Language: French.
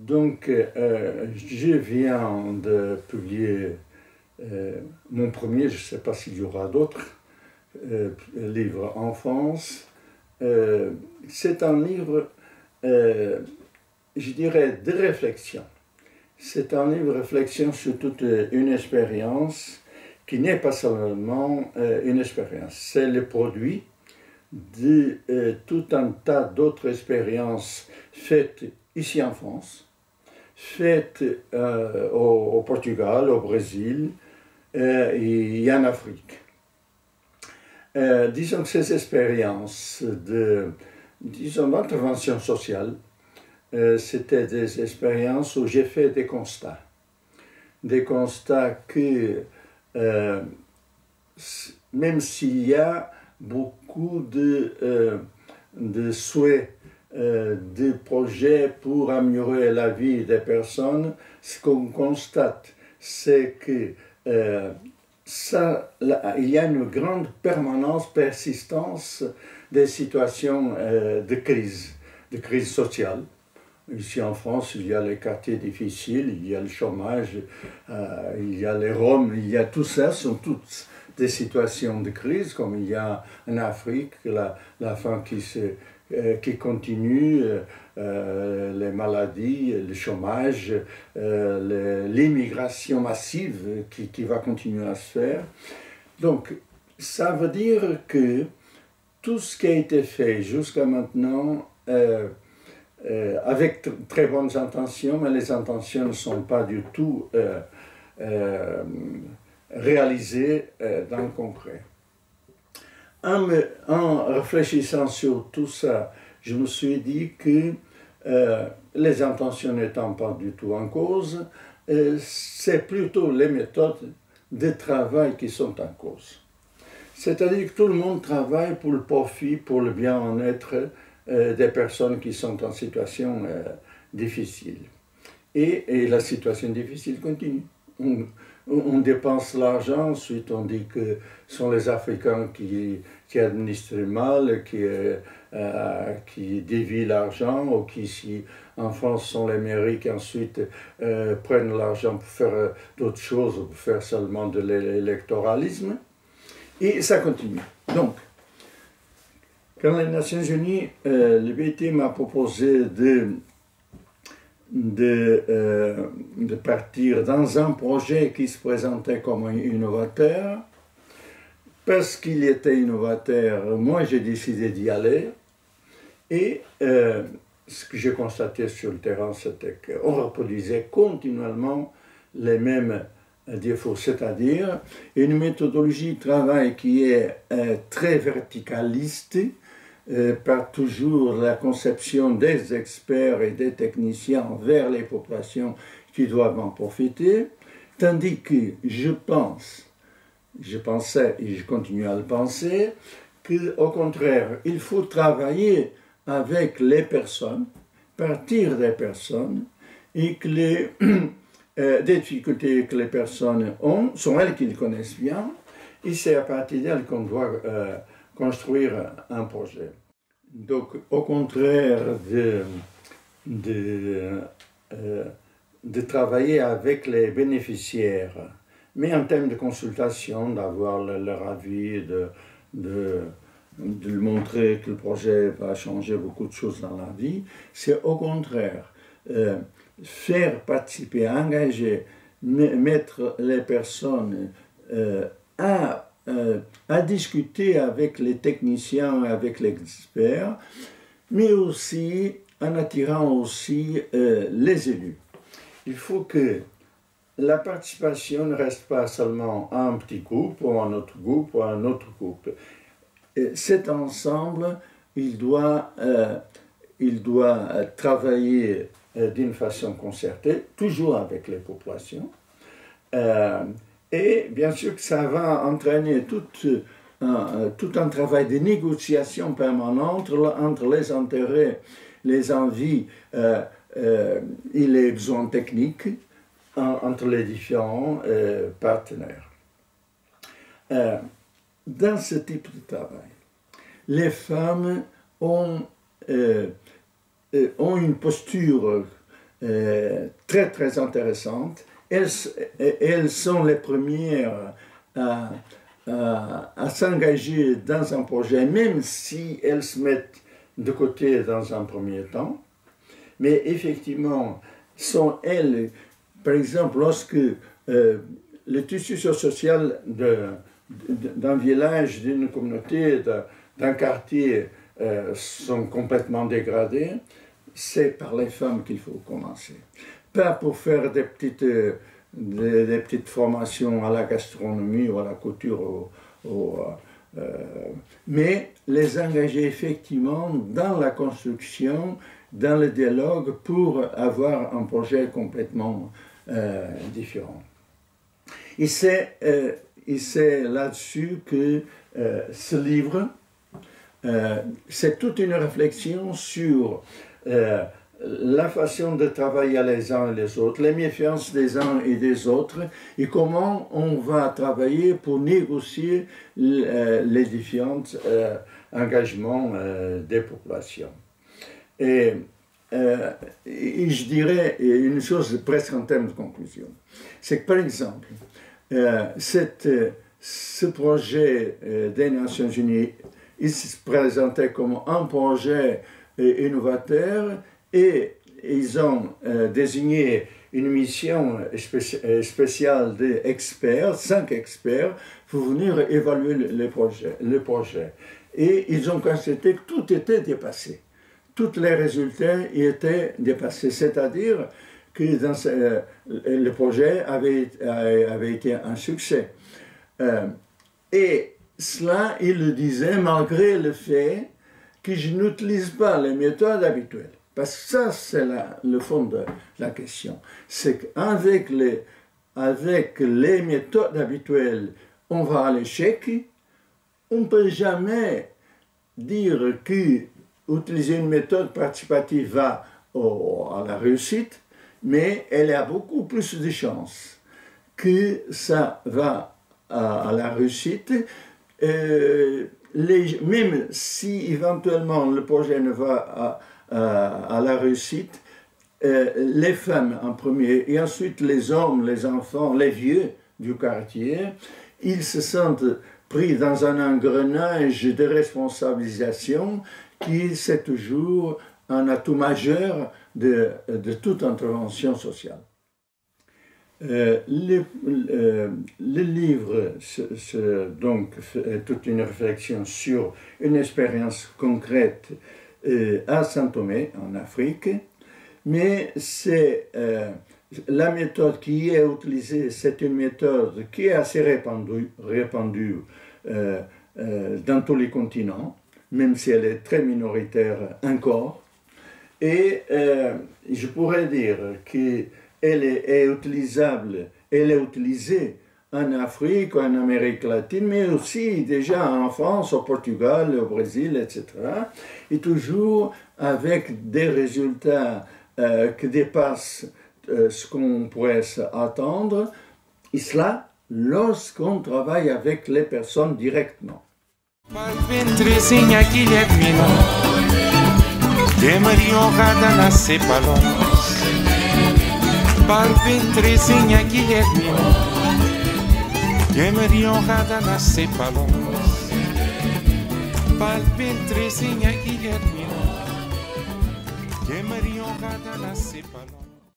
Donc, je viens de publier mon premier, je ne sais pas s'il y aura d'autres, livre enfance. C'est un livre, je dirais, de réflexion. C'est un livre de réflexion sur toute une expérience qui n'est pas seulement une expérience. C'est le produit de tout un tas d'autres expériences faites ici en France, faites au Portugal, au Brésil et en Afrique. Disons que ces expériences d'intervention sociale, c'était des expériences où j'ai fait des constats. Des constats que, même s'il y a beaucoup de souhaits, de projets pour améliorer la vie des personnes, ce qu'on constate, c'est que il y a une grande permanence, persistance des situations de crise sociale. Ici en France, il y a les quartiers difficiles, il y a le chômage, il y a les Roms, il y a tout ça, ce sont toutes des situations de crise, comme il y a en Afrique, la faim qui continue, les maladies, le chômage, l'immigration massive qui va continuer à se faire. Donc, ça veut dire que tout ce qui a été fait jusqu'à maintenant, avec très bonnes intentions, mais les intentions ne sont pas du tout réalisées dans le concret. En réfléchissant sur tout ça, je me suis dit que les intentions n'étant pas du tout en cause, c'est plutôt les méthodes de travail qui sont en cause. C'est-à-dire que tout le monde travaille pour le profit, pour le bien-être des personnes qui sont en situation difficile. Et la situation difficile continue. On dépense l'argent, ensuite on dit que ce sont les Africains qui administrent mal, qui dévient l'argent, ou qui ici en France sont les mairies qui ensuite prennent l'argent pour faire d'autres choses, pour faire seulement de l'électoralisme. Et ça continue. Donc, quand les Nations Unies, le BT m'a proposé de partir dans un projet qui se présentait comme innovateur, parce qu'il était innovateur, moi j'ai décidé d'y aller, et ce que j'ai constaté sur le terrain, c'était qu'on reproduisait continuellement les mêmes défauts, c'est-à-dire une méthodologie de travail qui est très verticaliste, par toujours la conception des experts et des techniciens vers les populations qui doivent en profiter, tandis que je pensais et je continue à le penser, qu'au contraire, il faut travailler avec les personnes, partir des personnes, et que les difficultés que les personnes ont sont elles qui le connaissent bien, et c'est à partir d'elles qu'on doit construire un projet. Donc, au contraire de travailler avec les bénéficiaires, mais en termes de consultation, d'avoir leur avis, de montrer que le projet va changer beaucoup de choses dans la vie, c'est au contraire faire participer, engager, mettre les personnes à discuter avec les techniciens, avec les experts, mais aussi en attirant aussi les élus. Il faut que la participation ne reste pas seulement à un petit groupe, ou à un autre groupe, ou à un autre groupe. Cet ensemble, il doit travailler d'une façon concertée, toujours avec les populations, et bien sûr que ça va entraîner tout un travail de négociation permanente entre les intérêts, les envies et les besoins techniques entre les différents partenaires. Dans ce type de travail, les femmes ont une posture très très intéressantes. Elles sont les premières à s'engager dans un projet, même si elles se mettent de côté dans un premier temps. Mais effectivement, sont elles, par exemple, lorsque le tissu social d'un village, d'une communauté, d'un quartier sont complètement dégradés, c'est par les femmes qu'il faut commencer. Pas pour faire des petites formations à la gastronomie ou à la couture, mais les engager effectivement dans la construction, dans le dialogue, pour avoir un projet complètement différent. Et c'est là-dessus que ce livre, c'est toute une réflexion sur la façon de travailler les uns et les autres, les méfiances des uns et des autres, et comment on va travailler pour négocier les différents engagements des populations. Et je dirais une chose presque en termes de conclusion, c'est que par exemple, ce projet des Nations Unies, il se présentait comme un projet innovateur, et ils ont désigné une mission spéciale d'experts, 5 experts, pour venir évaluer le projet. Et ils ont constaté que tout était dépassé. Tous les résultats étaient dépassés, c'est-à-dire que le projet avait été un succès. Et cela, il le disait malgré le fait que je n'utilise pas les méthodes habituelles. Parce que ça, c'est le fond de la question. C'est qu'avec les méthodes habituelles, on va à l'échec. On ne peut jamais dire qu'utiliser une méthode participative va à la réussite, mais elle a beaucoup plus de chances que ça va à la réussite. Même si éventuellement le projet ne va à la réussite, les femmes en premier, et ensuite les hommes, les enfants, les vieux du quartier, ils se sentent pris dans un engrenage de responsabilisation qui, c'est toujours un atout majeur de toute intervention sociale. Le livre donc fait toute une réflexion sur une expérience concrète à São Tomé, en Afrique, mais c'est la méthode qui est utilisée, c'est une méthode qui est assez répandue dans tous les continents, même si elle est très minoritaire encore. Et je pourrais dire qu'elle est utilisable, elle est utilisée en Afrique, en Amérique latine, mais aussi déjà en France, au Portugal, au Brésil, etc. Et toujours avec des résultats qui dépassent ce qu'on pourrait attendre, et cela lorsqu'on travaille avec les personnes directement. Que Maria honrada nasce Palomos, Palpentrezinha Guilhermina, que Maria honrada nasce Palomos.